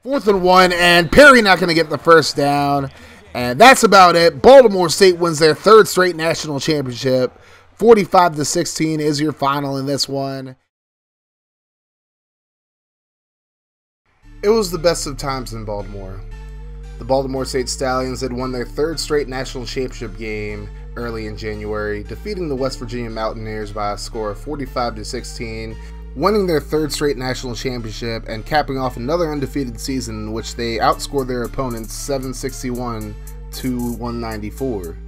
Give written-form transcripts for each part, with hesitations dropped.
4th and 1, and Perry not going to get the first down. And that's about it. Baltimore State wins their 3rd straight national championship. 45-16 is your final in this one. It was the best of times in Baltimore. The Baltimore State Stallions had won their 3rd straight national championship game early in January, defeating the West Virginia Mountaineers by a score of 45-16, winning their 3rd straight national championship and capping off another undefeated season in which they outscored their opponents 761 to 194.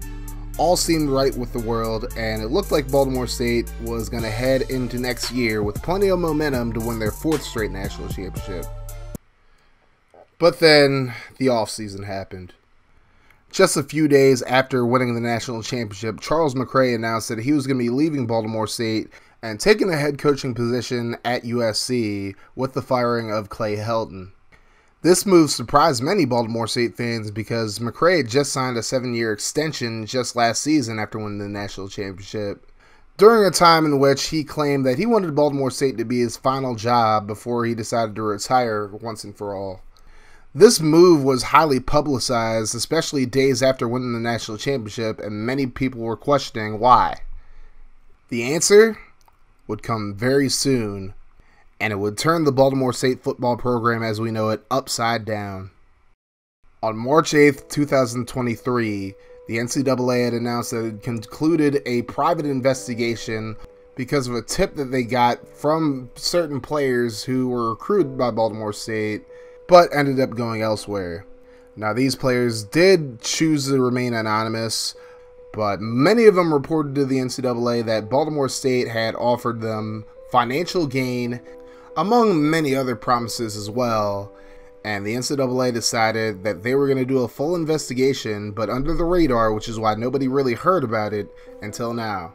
All seemed right with the world, and it looked like Baltimore State was going to head into next year with plenty of momentum to win their 4th straight national championship. But then the offseason happened. Just a few days after winning the national championship, Charles McCray announced that he was going to be leaving Baltimore State and taking a head coaching position at USC with the firing of Clay Helton. This move surprised many Baltimore State fans because McCray had just signed a 7-year extension just last season after winning the national championship, during a time in which he claimed that he wanted Baltimore State to be his final job before he decided to retire once and for all. This move was highly publicized, especially days after winning the national championship, and many people were questioning why. The answer would come very soon, and it would turn the Baltimore State football program as we know it upside down. On March 8th, 2023, the NCAA had announced that it had concluded a private investigation because of a tip that they got from certain players who were recruited by Baltimore State but ended up going elsewhere. Now, these players did choose to remain anonymous, but many of them reported to the NCAA that Baltimore State had offered them financial gain, among many other promises as well, and the NCAA decided that they were going to do a full investigation, but under the radar, which is why nobody really heard about it until now.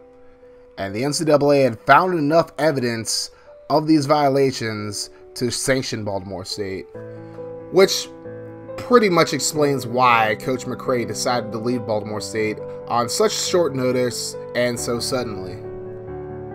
And the NCAA had found enough evidence of these violations to sanction Baltimore State, which pretty much explains why Coach McCray decided to leave Baltimore State on such short notice and so suddenly.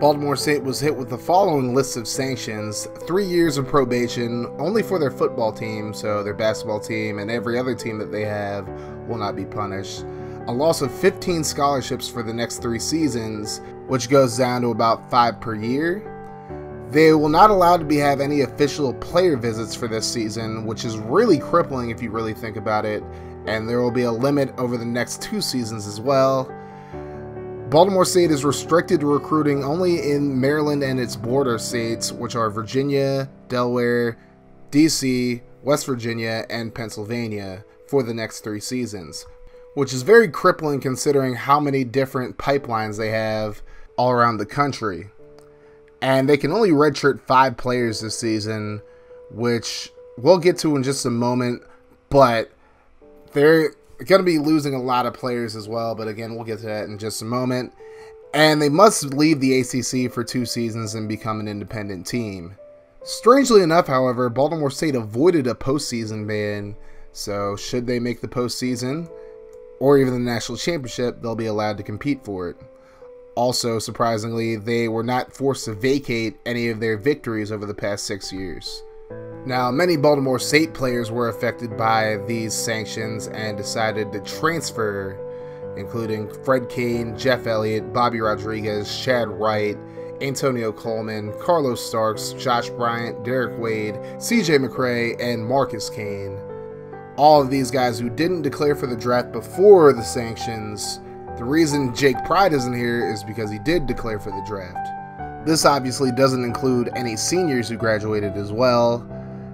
Baltimore State was hit with the following list of sanctions: 3 years of probation, only for their football team, so their basketball team and every other team that they have will not be punished. A loss of 15 scholarships for the next 3 seasons, which goes down to about 5 per year. They will not allow to have any official player visits for this season, which is really crippling if you really think about it, and there will be a limit over the next 2 seasons as well. Baltimore State is restricted to recruiting only in Maryland and its border states, which are Virginia, Delaware, DC, West Virginia, and Pennsylvania, for the next 3 seasons, which is very crippling considering how many different pipelines they have all around the country. And they can only redshirt 5 players this season, which we'll get to in just a moment, but they're going to be losing a lot of players as well, but again, we'll get to that in just a moment. And they must leave the ACC for 2 seasons and become an independent team. Strangely enough, however, Baltimore State avoided a postseason ban, so should they make the postseason, or even the national championship, they'll be allowed to compete for it. Also, surprisingly, they were not forced to vacate any of their victories over the past 6 years. Now, many Baltimore State players were affected by these sanctions and decided to transfer, including Fred Kane, Jeff Elliott, Bobby Rodriguez, Chad Wright, Antonio Coleman, Carlos Starks, Josh Bryant, Derek Wade, CJ McCray, and Marcus Kane. All of these guys who didn't declare for the draft before the sanctions. The reason Jake Pride isn't here is because he did declare for the draft. This obviously doesn't include any seniors who graduated as well,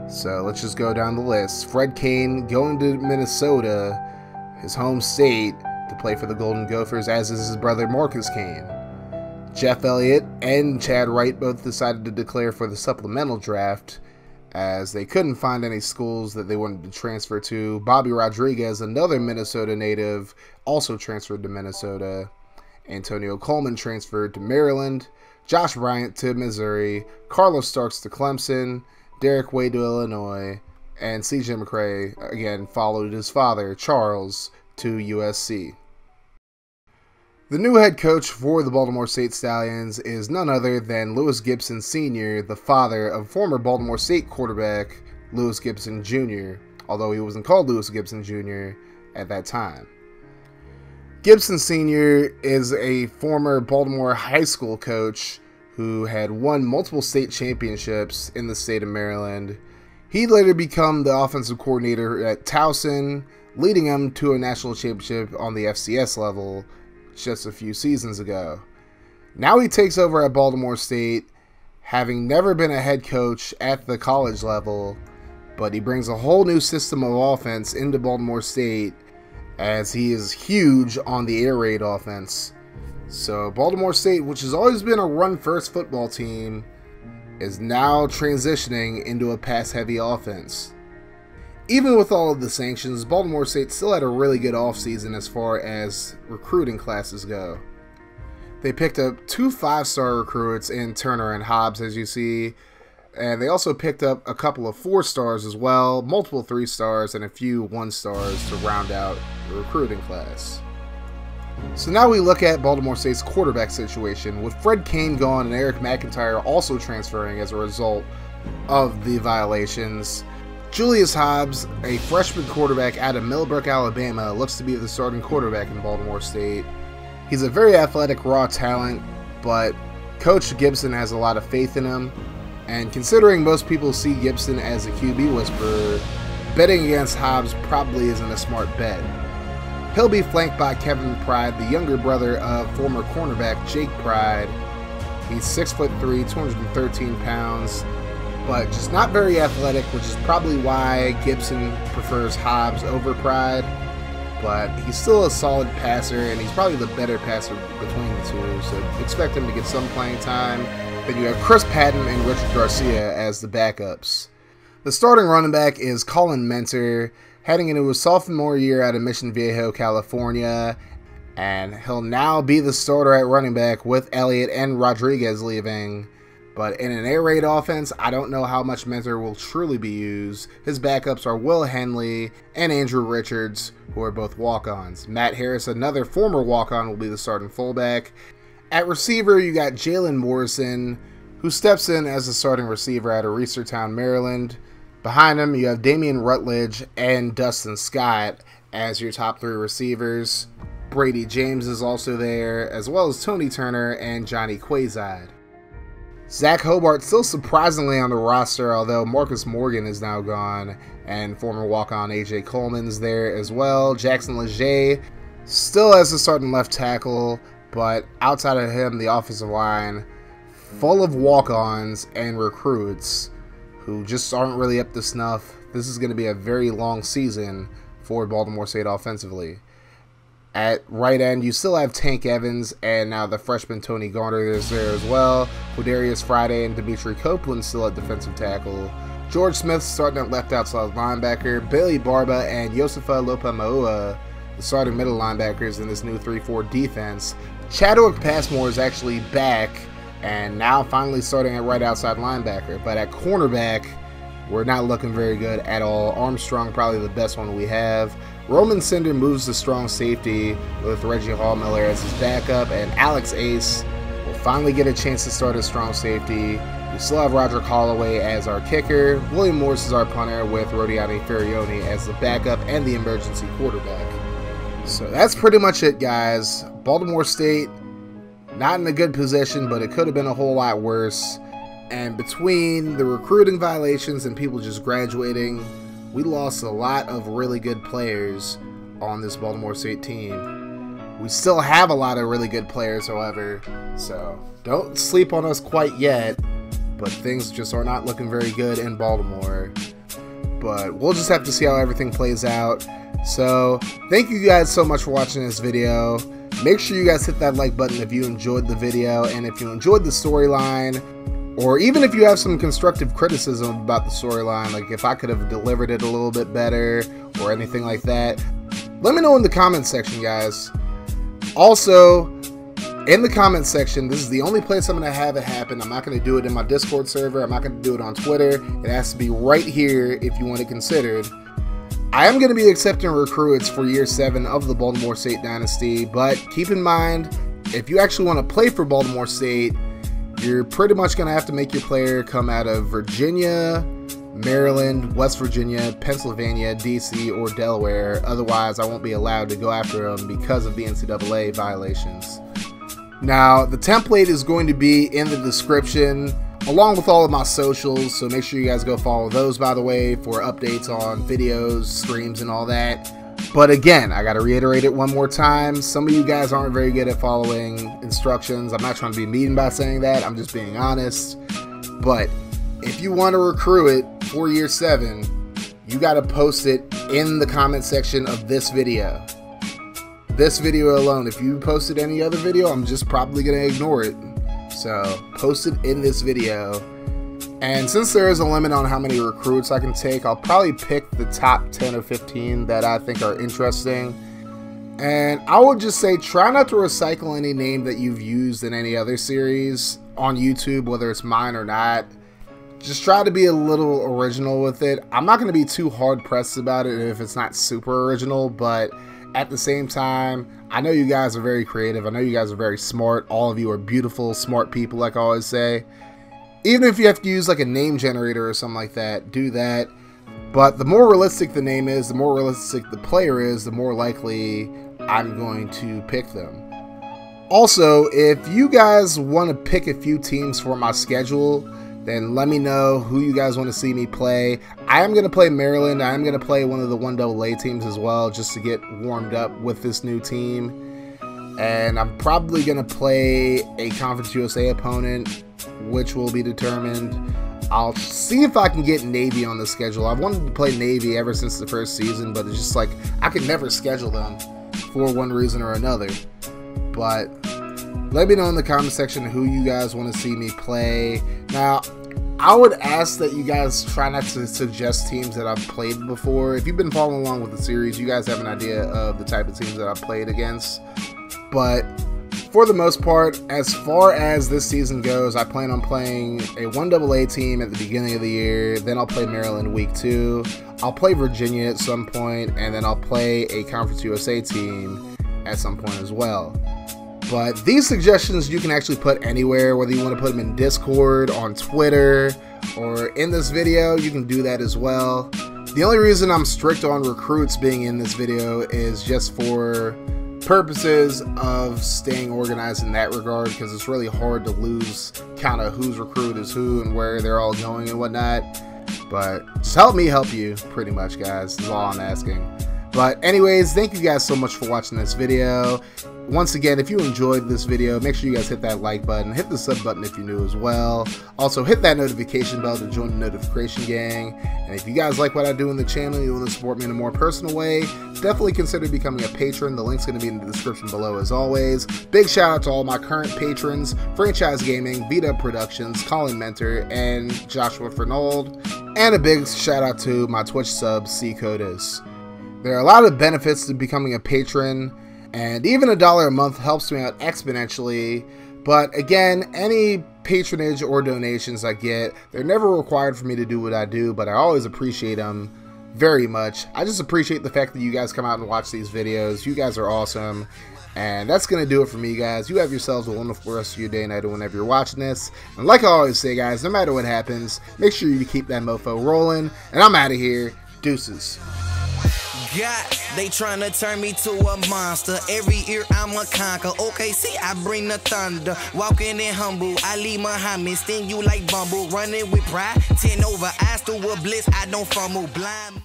so let's just go down the list. Fred Kane going to Minnesota, his home state, to play for the Golden Gophers, as is his brother Marcus Kane. Jeff Elliott and Chad Wright both decided to declare for the supplemental draft, as they couldn't find any schools that they wanted to transfer to. Bobby Rodriguez, another Minnesota native, also transferred to Minnesota. Antonio Coleman transferred to Maryland. Josh Bryant to Missouri. Carlos Starks to Clemson. Derek Wade to Illinois. And CJ McCray, again, followed his father, Charles, to USC. The new head coach for the Baltimore State Stallions is none other than Lewis Gibson Sr., the father of former Baltimore State quarterback Lewis Gibson Jr., although he wasn't called Lewis Gibson Jr. at that time. Gibson Sr. is a former Baltimore high school coach who had won multiple state championships in the state of Maryland. He later became the offensive coordinator at Towson, leading them to a national championship on the FCS level just a few seasons ago. Now he takes over at Baltimore State, having never been a head coach at the college level, but he brings a whole new system of offense into Baltimore State as he is huge on the air raid offense. So Baltimore State, which has always been a run-first football team, is now transitioning into a pass-heavy offense. Even with all of the sanctions, Baltimore State still had a really good offseason as far as recruiting classes go. They picked up 2 5-star recruits in Turner and Hobbs, as you see, and they also picked up a couple of 4-stars as well, multiple 3-stars, and a few 1-stars to round out the recruiting class. So now we look at Baltimore State's quarterback situation, with Fred Kane gone and Eric McIntyre also transferring as a result of the violations. Julius Hobbs, a freshman quarterback out of Millbrook, Alabama, looks to be the starting quarterback in Baltimore State. He's a very athletic, raw talent, but Coach Gibson has a lot of faith in him, and considering most people see Gibson as a QB whisperer, betting against Hobbs probably isn't a smart bet. He'll be flanked by Kevin Pride, the younger brother of former cornerback Jake Pride. He's 6'3", 213 pounds, but just not very athletic, which is probably why Gibson prefers Hobbs over Pride. But he's still a solid passer, and he's probably the better passer between the two, so expect him to get some playing time. Then you have Chris Patton and Richard Garcia as the backups. The starting running back is Colin Mentor, heading into his sophomore year out of Mission Viejo, California, and he'll now be the starter at running back with Elliott and Rodriguez leaving. But in an air raid offense, I don't know how much Mentor will truly be used. His backups are Will Henley and Andrew Richards, who are both walk-ons. Matt Harris, another former walk-on, will be the starting fullback. At receiver, you got Jalen Morrison, who steps in as the starting receiver out of Reisterstown, Maryland. Behind him, you have Damian Rutledge and Dustin Scott as your top 3 receivers. Brady James is also there, as well as Tony Turner and Johnny Quayside. Zach Hobart still surprisingly on the roster, although Marcus Morgan is now gone, and former walk-on AJ Coleman's there as well. Jackson Leger still has the starting left tackle, but outside of him, the offensive line full of walk-ons and recruits who just aren't really up to snuff. This is going to be a very long season for Baltimore State offensively. At right end, you still have Tank Evans, and now the freshman Tony Garner is there as well. Quadarius Friday and Dimitri Copeland still at defensive tackle. George Smith starting at left outside linebacker. Bailey Barba and Yosefa Lopamaua, the starting middle linebackers in this new 3-4 defense. Chadwick Passmore is actually back, and now finally starting at right outside linebacker. But at cornerback, we're not looking very good at all. Armstrong probably the best one we have. Roman Cinder moves to strong safety with Reggie Hallmiller as his backup, and Alex Ace will finally get a chance to start as strong safety. We still have Roderick Holloway as our kicker. William Morris is our punter with Rodiani Ferrioni as the backup and the emergency quarterback. So that's pretty much it, guys. Baltimore State, not in a good position, but it could have been a whole lot worse. And between the recruiting violations and people just graduating, we lost a lot of really good players on this Baltimore State team. We still have a lot of really good players, however, so don't sleep on us quite yet, but things just are not looking very good in Baltimore. But we'll just have to see how everything plays out. So thank you guys so much for watching this video. Make sure you guys hit that like button if you enjoyed the video, and if you enjoyed the storyline, or even if you have some constructive criticism about the storyline, like if I could have delivered it a little bit better or anything like that, let me know in the comments section, guys. Also, in the comments section, this is the only place I'm going to have it happen. I'm not going to do it in my Discord server. I'm not going to do it on Twitter. It has to be right here if you want it considered. I am going to be accepting recruits for year 7 of the Baltimore State Dynasty, but keep in mind, if you actually want to play for Baltimore State, you're pretty much going to have to make your player come out of Virginia, Maryland, West Virginia, Pennsylvania, DC, or Delaware. Otherwise, I won't be allowed to go after them because of the NCAA violations. Now, the template is going to be in the description along with all of my socials, so make sure you guys go follow those, by the way, for updates on videos, streams, and all that. But again, I gotta reiterate it one more time. Some of you guys aren't very good at following instructions. I'm not trying to be mean by saying that. I'm just being honest. But if you want to recruit it for year 7, you gotta post it in the comment section of this video. This video alone. If you posted any other video, I'm just probably gonna ignore it. So post it in this video. And since there is a limit on how many recruits I can take, I'll probably pick the top 10 or 15 that I think are interesting. And I would just say try not to recycle any name that you've used in any other series on YouTube, whether it's mine or not. Just try to be a little original with it. I'm not going to be too hard pressed about it if it's not super original, but at the same time, I know you guys are very creative. I know you guys are very smart. All of you are beautiful, smart people, like I always say. Even if you have to use like a name generator or something like that, do that. But the more realistic the name is, the more realistic the player is, the more likely I'm going to pick them. Also, if you guys want to pick a few teams for my schedule, then let me know who you guys want to see me play. I am going to play Maryland. I am going to play one of the 1AA teams as well, just to get warmed up with this new team. And I'm probably going to play a Conference USA opponent, which will be determined. I'll see if I can get Navy on the schedule. I've wanted to play Navy ever since the first season, but it's just like I could never schedule them for one reason or another. But let me know in the comment section who you guys want to see me play. Now, I would ask that you guys try not to suggest teams that I've played before. If you've been following along with the series, you guys have an idea of the type of teams that I've played against. But for the most part, as far as this season goes, I plan on playing a 1AA team at the beginning of the year. Then I'll play Maryland week 2. I'll play Virginia at some point, and then I'll play a Conference USA team at some point as well. But these suggestions you can actually put anywhere, whether you want to put them in Discord, on Twitter, or in this video, you can do that as well. The only reason I'm strict on recruits being in this video is just for purposes of staying organized in that regard, because it's really hard to lose count of whose recruit is who and where they're all going and whatnot. But just help me help you, pretty much, guys, is all I'm asking. But anyways, thank you guys so much for watching this video. Once again, if you enjoyed this video, make sure you guys hit that like button, hit the sub button if you're new as well. Also, hit that notification bell to join the notification gang. And if you guys like what I do in the channel and you want to support me in a more personal way, definitely consider becoming a patron. The link's going to be in the description below as always. Big shout out to all my current patrons: Franchise Gaming, V-Dub Productions, Colin Mentor, and Joshua Fernold. And a big shout out to my Twitch sub, C-Codis. There are a lot of benefits to becoming a patron, and even $1 a month helps me out exponentially. But again, any patronage or donations I get, they're never required for me to do what I do, but I always appreciate them very much. I just appreciate the fact that you guys come out and watch these videos. You guys are awesome. And that's going to do it for me, guys. You have yourselves a wonderful rest of your day and night whenever you're watching this. And like I always say, guys, no matter what happens, make sure you keep that mofo rolling. And I'm out of here. Deuces. God, they tryna turn me to a monster. Every year I'm a conquer. Okay, see, I bring the thunder. Walking in humble, Ali Muhammad. Sting you like Bumble. Running with pride, 10 over. I still with bliss. I don't fumble blind.